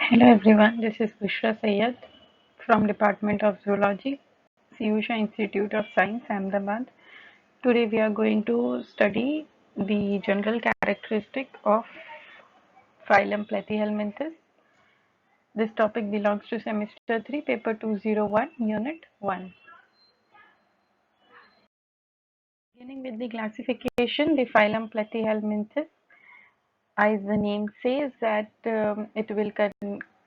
Hello everyone, this is Bushra Sayed from Department of Zoology, Siyusha Institute of Science, Ahmedabad. Today we are going to study the general characteristic of phylum Platyhelminthes. This topic belongs to semester 3, paper 201, unit 1. Beginning with the classification, the phylum Platyhelminthes, as the name says, that it will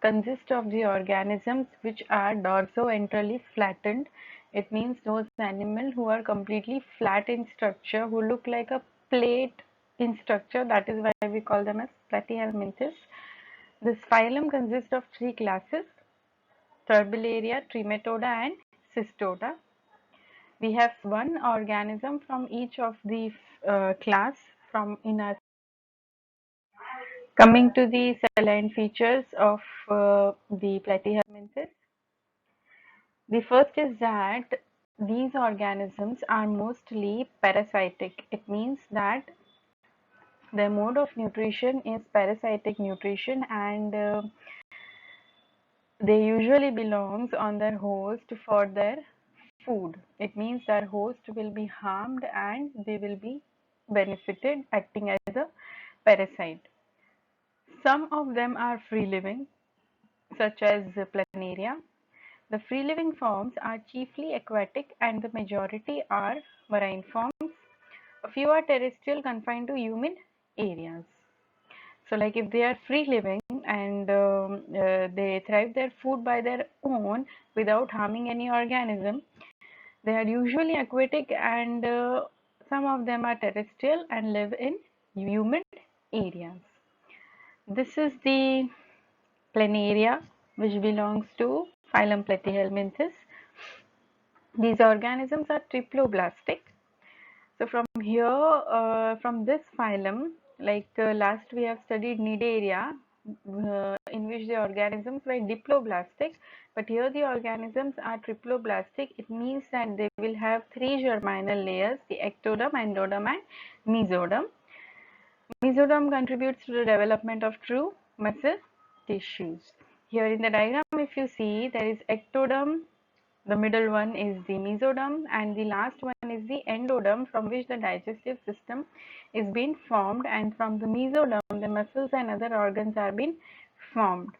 consist of the organisms which are dorso-ventrally flattened. It means those animals who are completely flat in structure, who look like a plate in structure. That is why we call them as platyhelminthes. This phylum consists of three classes: Turbellaria, Trematoda, and Cystoda. We have one organism from each of the class from in our. Coming to the saline features of the platyhelminthes, the first is that these organisms are mostly parasitic. It means that their mode of nutrition is parasitic nutrition, and they usually belongs on their host for their food. It means their host will be harmed and they will be benefited, acting as a parasite. Some of them are free living, such as planaria. The free-living forms are chiefly aquatic and the majority are marine forms. A few are terrestrial, confined to humid areas. So like if they are free-living and they thrive their food by their own without harming any organism, they are usually aquatic, and some of them are terrestrial and live in humid areas. This is the planaria, which belongs to phylum Platyhelminthes. These organisms are triploblastic. So from here, from this phylum, like last we have studied Cnidaria, in which the organisms were diploblastic, but here the organisms are triploblastic. It means that they will have three germinal layers: the ectoderm, endoderm, and mesoderm. Mesoderm contributes to the development of true muscle tissues. Here in the diagram, if you see, there is ectoderm, the middle one is the mesoderm, and the last one is the endoderm, from which the digestive system is being formed, and from the mesoderm the muscles and other organs are being formed.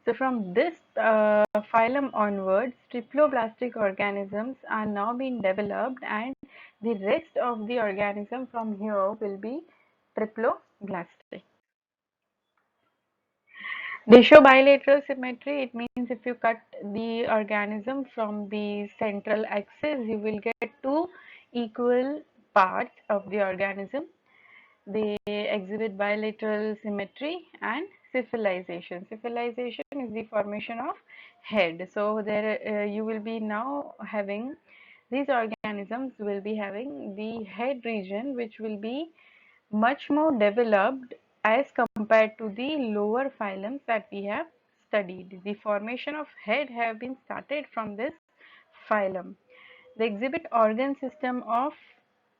So from this phylum onwards, triploblastic organisms are now being developed, and the rest of the organism from here will be triploblastic. They show bilateral symmetry. It means if you cut the organism from the central axis, you will get two equal parts of the organism. They exhibit bilateral symmetry and cephalization. Cephalization is the formation of head. So there you will be now having, these organisms will be having the head region, which will be much more developed as compared to the lower phylums that we have studied. The formation of head have been started from this phylum. They exhibit organ system of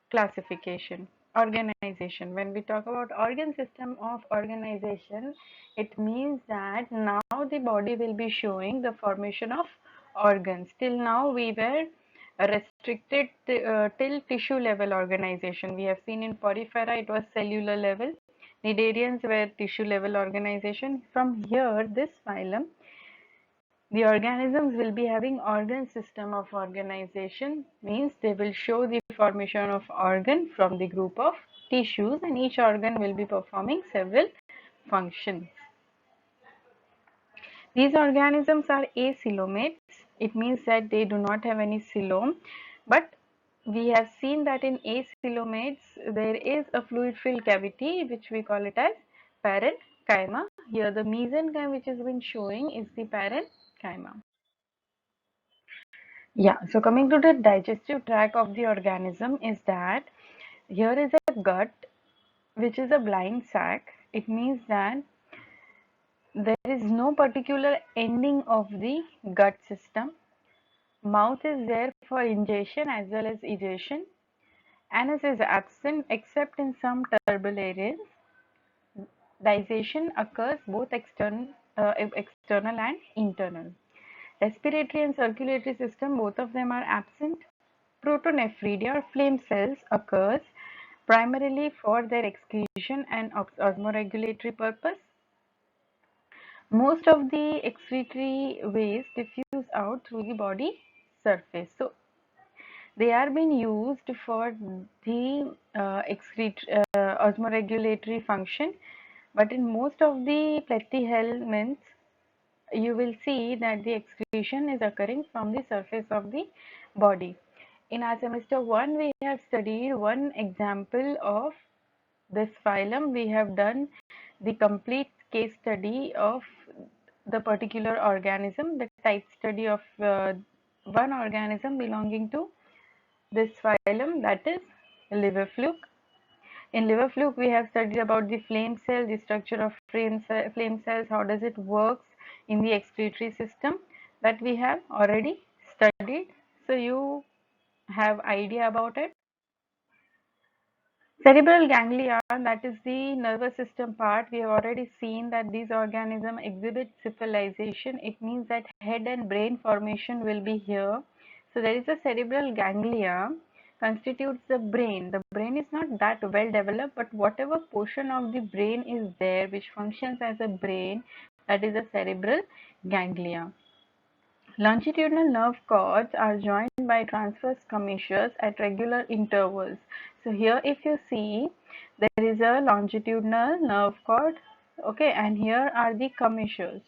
classification, organization. When we talk about organ system of organization, it means that now the body will be showing the formation of organs. Till now we were restricted till tissue level organization. We have seen in Porifera it was cellular level. Cnidarians were tissue level organization. From here, this phylum, the organisms will be having organ system of organization, means they will show the formation of organ from the group of tissues, and each organ will be performing several functions. These organisms are acoelomates. It means that they do not have any coelom, but we have seen that in acoelomates there is a fluid filled cavity which we call it as parenchyma. Here the mesenchyme which has been showing is the parenchyma. Yeah, so coming to the digestive tract of the organism is that here is a gut which is a blind sac. It means that there is no particular ending of the gut system. Mouth is there for ingestion as well as egestion. Anus is absent except in some turbularians. Digestion occurs both external and internal. Respiratory and circulatory system, both of them are absent. Protonephridia or flame cells occurs primarily for their excretion and osmoregulatory purpose. Most of the excretory waste diffuse out through the body surface. So they are being used for the osmoregulatory function, but in most of the platyhelminths, you will see that the excretion is occurring from the surface of the body. In our semester 1, we have studied one example of this phylum. We have done the complete case study of the particular organism, the type study of one organism belonging to this phylum, that is liver fluke. In liver fluke, we have studied about the flame cell, the structure of flame cells, how does it works in the excretory system, that we have already studied. So you have idea about it. Cerebral ganglia, that is the nervous system part. We have already seen that these organisms exhibit cephalization. It means that head and brain formation will be here. So there is a cerebral ganglia constitutes the brain. The brain is not that well developed, but whatever portion of the brain is there which functions as a brain, that is a cerebral ganglia. Longitudinal nerve cords are joined by transverse commissures at regular intervals. So here if you see, there is a longitudinal nerve cord, okay, and here are the commissures.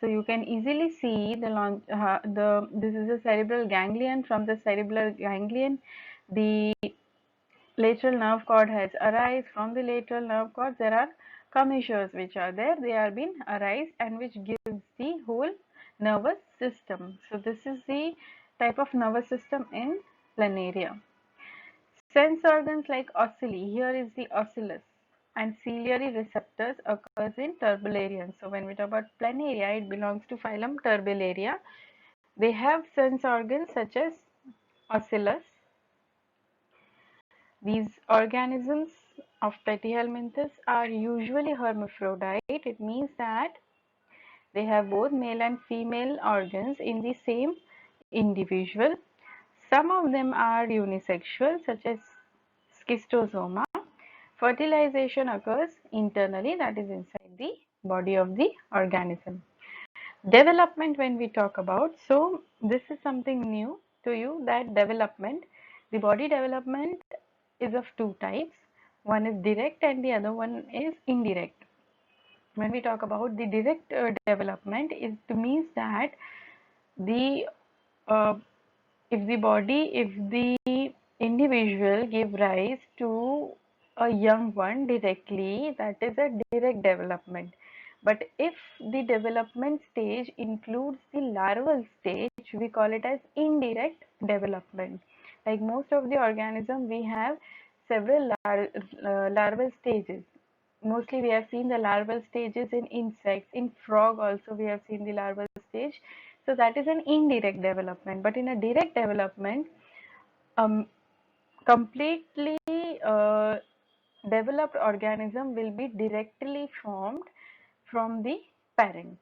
So you can easily see this is a cerebral ganglion. From the cerebral ganglion, the lateral nerve cord has arise. From the lateral nerve cord, there are commissures which are there. They are being arise and which gives the whole nervous system. So this is the type of nervous system in planaria. Sense organs like ocelli, here is the ocellus, and ciliary receptors occurs in turbularians. So when we talk about planaria, it belongs to phylum Turbellaria. They have sense organs such as ocellus. These organisms of Platyhelminthes are usually hermaphrodite. It means that they have both male and female organs in the same individual. Some of them are unisexual, such as schistosoma. Fertilization occurs internally, that is inside the body of the organism. Development, when we talk about, so this is something new to you, that development, the body development is of two types. One is direct and the other one is indirect. When we talk about the direct development, it means that the uh, if the individual give rise to a young one directly, that is a direct development. But if the development stage includes the larval stage, we call it as indirect development. Like most of the organism, we have several larval stages. Mostly we have seen the larval stages in insects. In frog also we have seen the larval stage. So that is an indirect development. But in a direct development, um, completely uh, developed organism will be directly formed from the parent.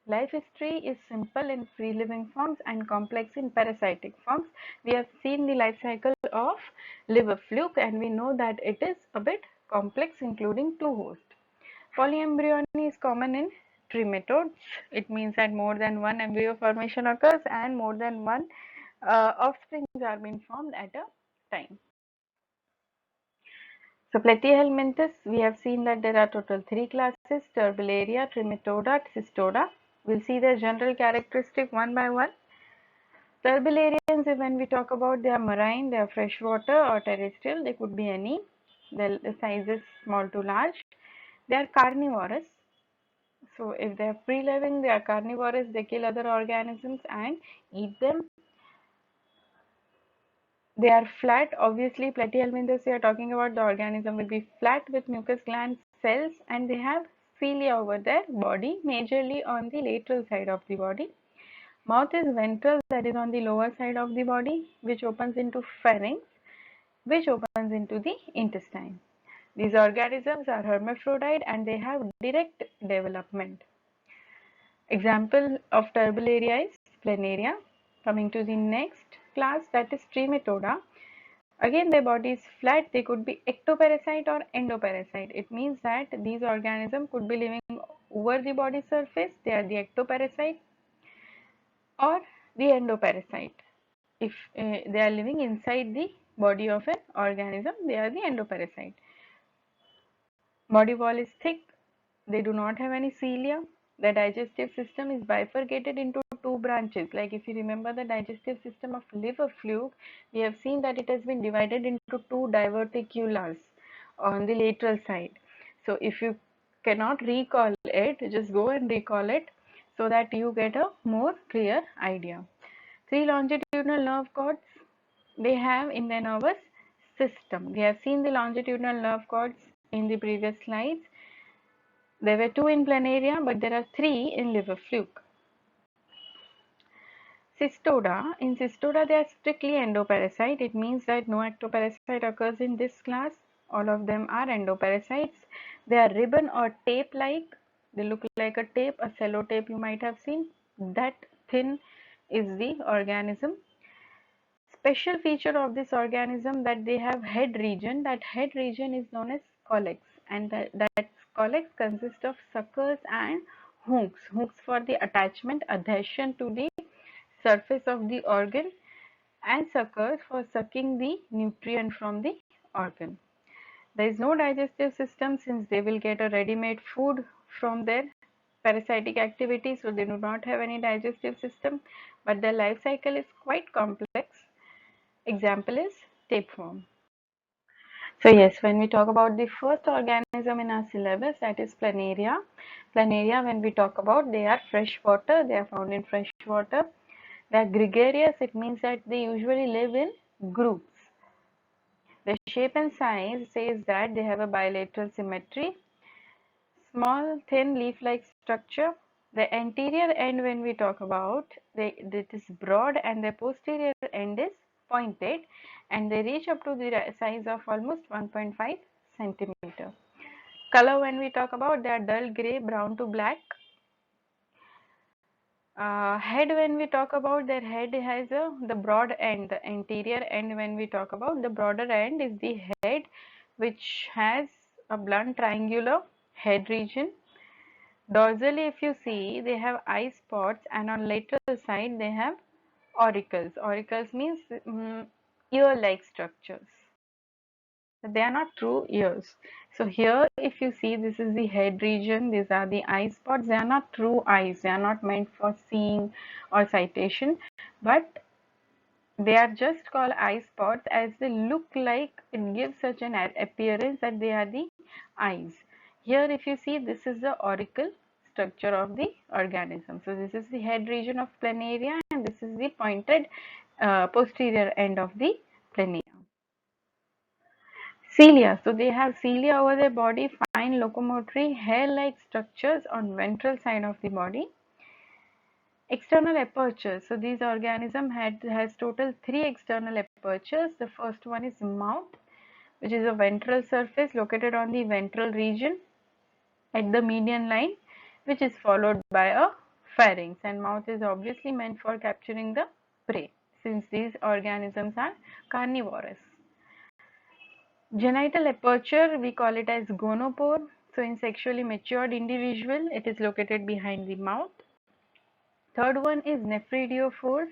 Life history is simple in free living forms and complex in parasitic forms. We have seen the life cycle of liver fluke and we know that it is a bit complex, including two hosts. Polyembryony is common in trematodes. It means that more than one embryo formation occurs and more than one offsprings are being formed at a time. So Platyhelminthes, we have seen that there are total three classes: Turbellaria, Trematoda, Cystoda. We'll see their general characteristic one by one. Turbellarians, when we talk about, they are marine, they are freshwater or terrestrial, they could be any. The size is small to large. They are carnivorous. So if they are free living, they are carnivorous, they kill other organisms and eat them. They are flat. Obviously, platyhelminthes, we are talking about, the organism will be flat with mucus gland cells and they have cilia over their body, majorly on the lateral side of the body. Mouth is ventral, that is on the lower side of the body, which opens into pharynx, which opens into the intestine. These organisms are hermaphrodite and they have direct development. Example of Turbularia is planaria. Coming to the next class, that is Trematoda. Again, their body is flat. They could be ectoparasite or endoparasite. It means that these organisms could be living over the body surface. They are the ectoparasite or the endoparasite. If they are living inside the body of an organism, they are the endoparasite. Body wall is thick. They do not have any cilia. The digestive system is bifurcated into two branches. Like if you remember the digestive system of liver fluke, we have seen that it has been divided into two diverticulas on the lateral side. So if you cannot recall it, just go and recall it so that you get a more clear idea. Three longitudinal nerve cords they have in the nervous system. We have seen the longitudinal nerve cords in the previous slides. There were two in planaria, but there are three in liver fluke. Cystoda. In Cystoda, they are strictly endoparasite. It means that no ectoparasite occurs in this class. All of them are endoparasites. They are ribbon or tape-like. They look like a tape, a cello tape you might have seen. That thin is the organism. Special feature of this organism that they have head region. That head region is known as scolex, and that scolex consists of suckers and hooks. Hooks for the attachment, adhesion to the surface of the organ, and suckers for sucking the nutrient from the organ. There is no digestive system since they will get a ready-made food from their parasitic activity, so they do not have any digestive system, but their life cycle is quite complex. Example is tapeworm. So yes, when we talk about the first organism in our syllabus, that is planaria. Planaria, when we talk about, they are freshwater. They are found in fresh water. They are gregarious. It means that they usually live in groups. The shape and size says that they have a bilateral symmetry. Small, thin leaf-like structure. The anterior end, when we talk about, it is broad, and the posterior end is pointed, and they reach up to the size of almost 1.5 centimeter. Color, when we talk about, they are dull gray, brown to black. Head, when we talk about, their head has the broad end, the anterior end. When we talk about, the broader end is the head, which has a blunt triangular head region. Dorsally, if you see, they have eye spots, and on lateral side they have auricles. Auricles means ear-like structures. They are not true ears. So here, if you see, this is the head region. These are the eye spots. They are not true eyes. They are not meant for seeing or citation, but they are just called eye spots as they look like, it gives such an appearance that they are the eyes. Here, if you see, this is the auricle structure of the organism. So this is the head region of planaria, and this is the pointed posterior end of the planaria. Cilia. So they have cilia over their body, fine locomotory, hair-like structures on ventral side of the body. External apertures. So these organism has total 3 external apertures. The first one is mouth, which is a ventral surface located on the ventral region at the median line, which is followed by a pharynx, and mouth is obviously meant for capturing the prey since these organisms are carnivorous. Genital aperture, we call it as gonopore. So in sexually matured individual, it is located behind the mouth. Third one is nephridiophores.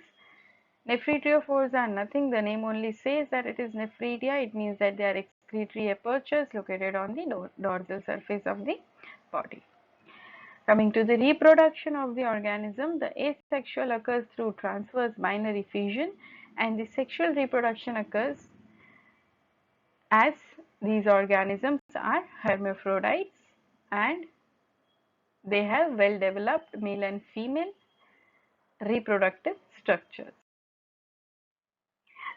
Nephridiophores are nothing. The name only says that it is nephridia. It means that they are excretory apertures located on the dorsal surface of the body. Coming to the reproduction of the organism, the asexual occurs through transverse binary fission, and the sexual reproduction occurs as these organisms are hermaphrodites, and they have well developed male and female reproductive structures.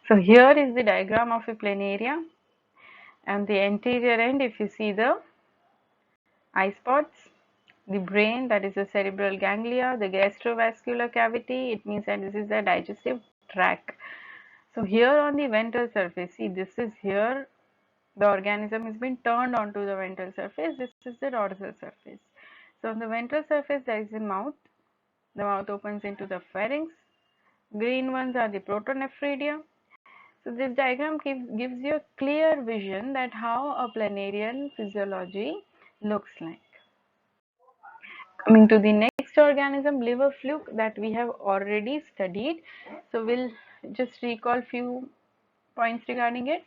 So here is the diagram of a planaria, and the anterior end, if you see the eye spots, the brain, that is the cerebral ganglia, the gastrovascular cavity, it means that this is the digestive tract. So here on the ventral surface, see, this is here, the organism has been turned onto the ventral surface. This is the dorsal surface. So on the ventral surface there is the mouth, The mouth opens into the pharynx. Green ones are the protonephridia. So this diagram gives you a clear vision that how a planarian physiology looks like. Coming to the next organism, liver fluke, that we have already studied. So we'll just recall few points regarding it.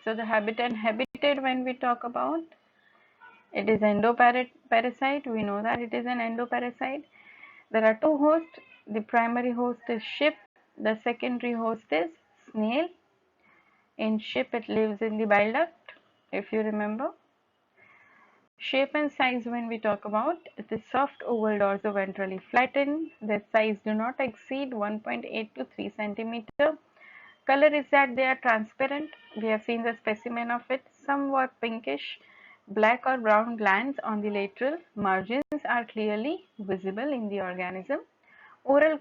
So the habit and habitat, when we talk about, it is endoparasite. We know that it is an endoparasite. There are two hosts. The primary host is ship. The secondary host is snail. In ship, it lives in the bile duct, if you remember. Shape and size, when we talk about, it is soft oval dorso-ventrally flattened. Their size do not exceed 1.8 to 3 centimeter. Color is that they are transparent. We have seen the specimen of it, somewhat pinkish. Black or brown glands on the lateral margins are clearly visible in the organism. Oral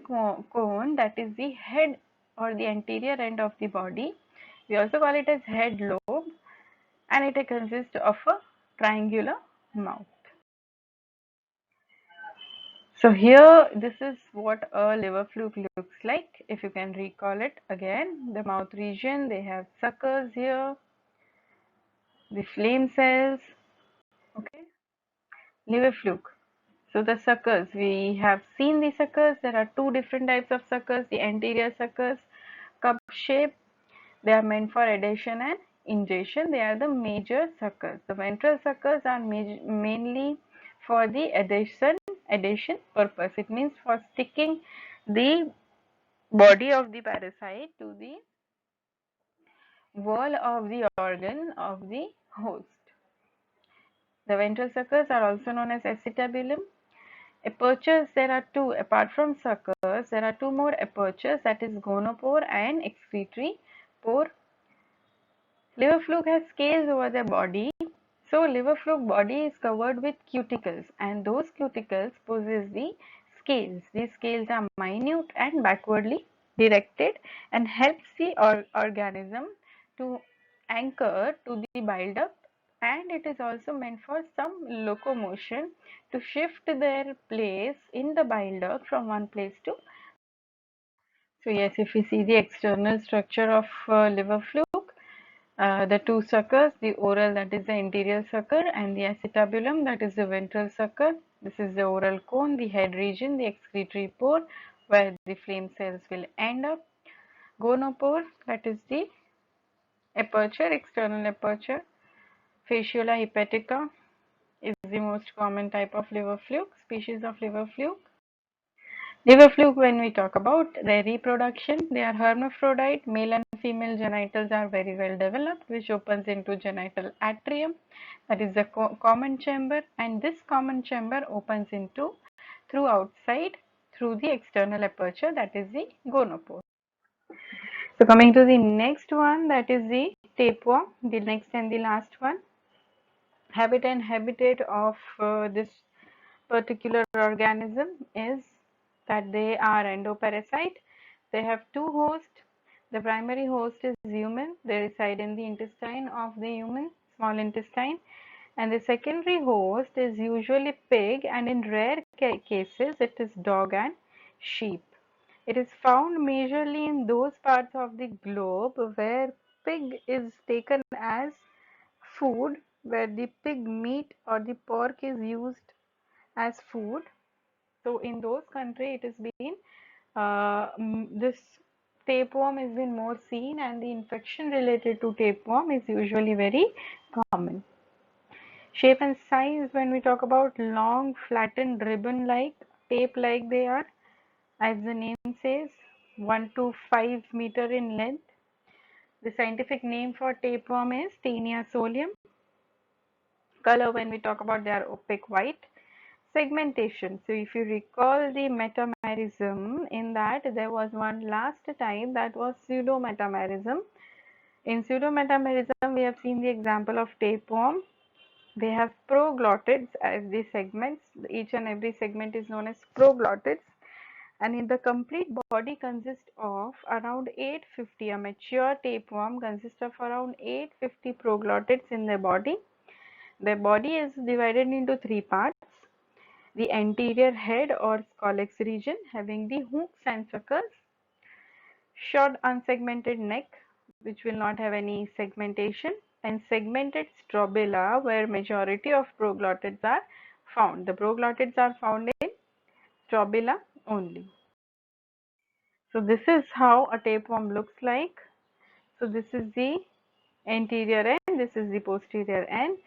cone, that is the head or the anterior end of the body. We also call it as head lobe, and it consists of a triangular mouth. So here, this is what a liver fluke looks like. If you can recall it again, the mouth region, they have suckers here, the flame cells, okay, liver fluke. So the suckers, we have seen the suckers. There are two different types of suckers, the anterior suckers, cup shape. They are meant for adhesion and ingestion. They are the major suckers. The ventral suckers are mainly for the adhesion purpose. It means for sticking the body of the parasite to the wall of the organ of the host. The ventral suckers are also known as acetabulum. Apertures, there are two. Apart from suckers, there are two more apertures, that is gonopore and excretory pore. Liver fluke has scales over their body. So liver fluke body is covered with cuticles, and those cuticles possess the scales. These scales are minute and backwardly directed and helps the organism to anchor to the bile duct, and it is also meant for some locomotion to shift their place in the bile duct from one place to. So yes, if we see the external structure of liver fluke, the two suckers, the oral, that is the anterior sucker, and the acetabulum, that is the ventral sucker. This is the oral cone, the head region, the excretory pore, where the flame cells will end up. Gonopore, that is the aperture, external aperture. Fasciola hepatica is the most common type of liver fluke, species of liver fluke. Liver fluke, when we talk about their reproduction, they are hermaphrodite. Male and female genitals are very well developed, which opens into genital atrium, that is the common chamber, and this common chamber opens into through outside through the external aperture, that is the gonopore. So coming to the next one, that is the tapeworm, the next and the last one. Habit and habitat of this particular organism is that they are endoparasite. They have two hosts. The primary host is human. They reside in the intestine of the human, small intestine. And the secondary host is usually pig, and in rare cases it is dog and sheep. It is found majorly in those parts of the globe where pig is taken as food, where the pig meat or the pork is used as food. So in those countries it has been this tapeworm has been more seen, and the infection related to tapeworm is usually very common. Shape and size, when we talk about, long flattened ribbon like, tape like they are, as the name says, 1 to 5 meter in length. The scientific name for tapeworm is Taenia solium. Color, when we talk about, they are opaque white. Segmentation. So if you recall the metamerism, in that there was one last time, that was pseudometamerism. In pseudometamerism, we have seen the example of tapeworm. They have proglottids as the segments. Each and every segment is known as proglottids. And in the complete body consists of around 850. A mature tapeworm consists of around 850 proglottids in their body. Their body is divided into three parts. the anterior head or scolex region having the hooks and suckers, short unsegmented neck which will not have any segmentation, and segmented strobila where majority of proglottids are found. The proglottids are found in strobila only. So this is how a tapeworm looks like. So this is the anterior end, this is the posterior end.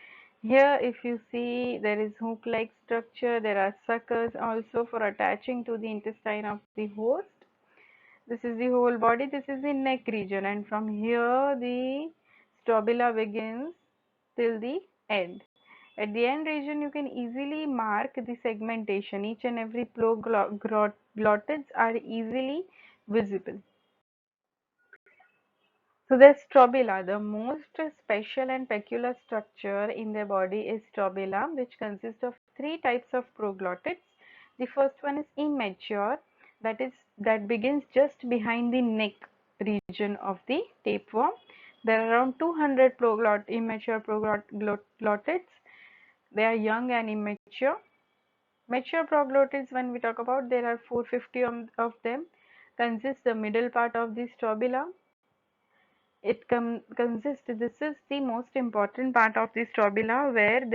Here if you see there is hook-like structure, there are suckers also for attaching to the intestine of the host. This is the whole body, this is the neck region, and from here the strobila begins till the end. At the end region you can easily mark the segmentation, each and every glottids are easily visible. So the strobila, the most special and peculiar structure in their body is strobila, which consists of three types of proglottids. The first one is immature, that begins just behind the neck region of the tapeworm. There are around 200 immature proglottids. They are young and immature. Mature proglottids, when we talk about, there are 450 of them. Consists the middle part of the strobila. It consists, this is the most important part of the strobila where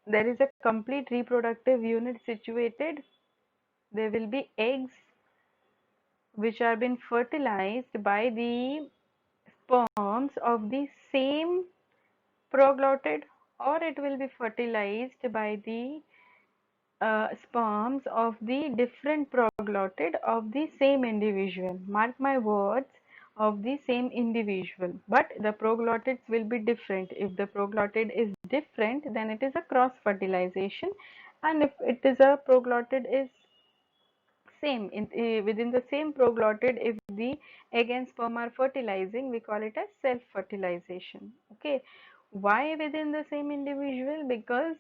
there is a complete reproductive unit situated. There will be eggs which are been fertilized by the sperms of the same proglottid, or it will be fertilized by the sperms of the different proglottid of the same individual. Mark my words, of the same individual, but the proglottids will be different. If the proglottid is different, then it is a cross fertilization, and if it is a proglottid is same within the same proglottid, if the egg and sperm are fertilizing, we call it as self fertilization. Okay, why within the same individual? Because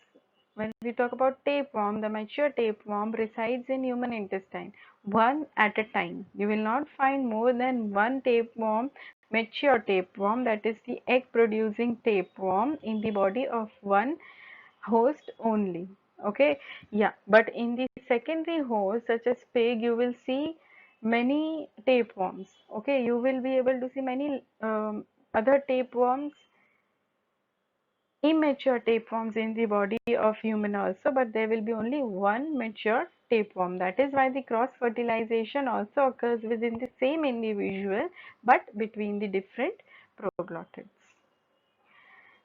when we talk about tapeworm, the mature tapeworm resides in human intestine one at a time. You will not find more than one tapeworm, mature tapeworm, that is the egg producing tapeworm, in the body of one host only. Okay, yeah, but in the secondary host such as pig, you will see many tapeworms. Okay, you will be able to see many other tapeworms, immature tapeworms in the body of human also, but there will be only one mature tapeworm. That is why the cross fertilization also occurs within the same individual but between the different proglottids.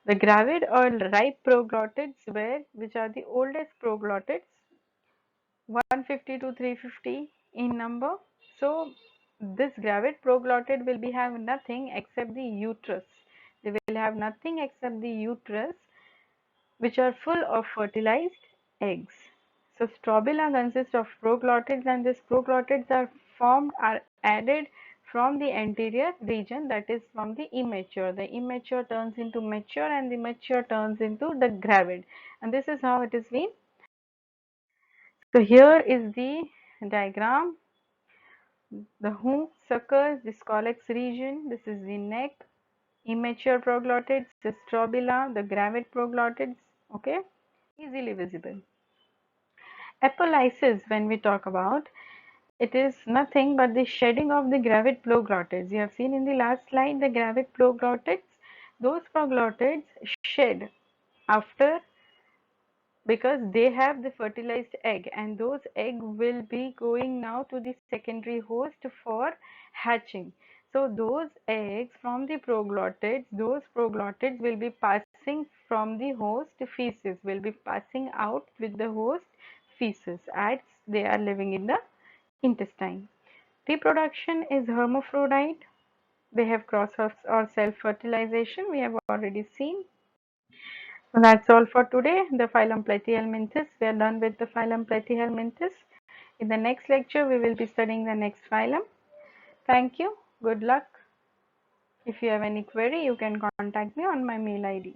The gravid or ripe proglottids which are the oldest proglottids, 150 to 350 in number. So this gravid proglottid will be have nothing except the uterus. They will have nothing except the uterus, which are full of fertilized eggs. So strobila consists of proglottids, and these proglottids are added from the anterior region, that is from the immature. The immature turns into mature and the mature turns into the gravid, and this is how it is been. So here is the diagram. The hook, suckers, the scolex region, this is the neck, immature proglottids, the strobila, the gravid proglottids, okay, easily visible. Apolysis, when we talk about, it is nothing but the shedding of the gravid proglottids. You have seen in the last slide the gravid proglottids. Those proglottids shed after, because they have the fertilized egg, and those egg will be going now to the secondary host for hatching. So those eggs from the proglottids, those proglottids will be passing from the host feces, will be passing out with the host feces as they are living in the intestine. Reproduction is hermaphrodite. They have cross or self-fertilization, we have already seen. So that's all for today. The phylum Platyhelminthes. We are done with the phylum Platyhelminthes. In the next lecture, we will be studying the next phylum. Thank you. Good luck. If you have any query, you can contact me on my mail ID.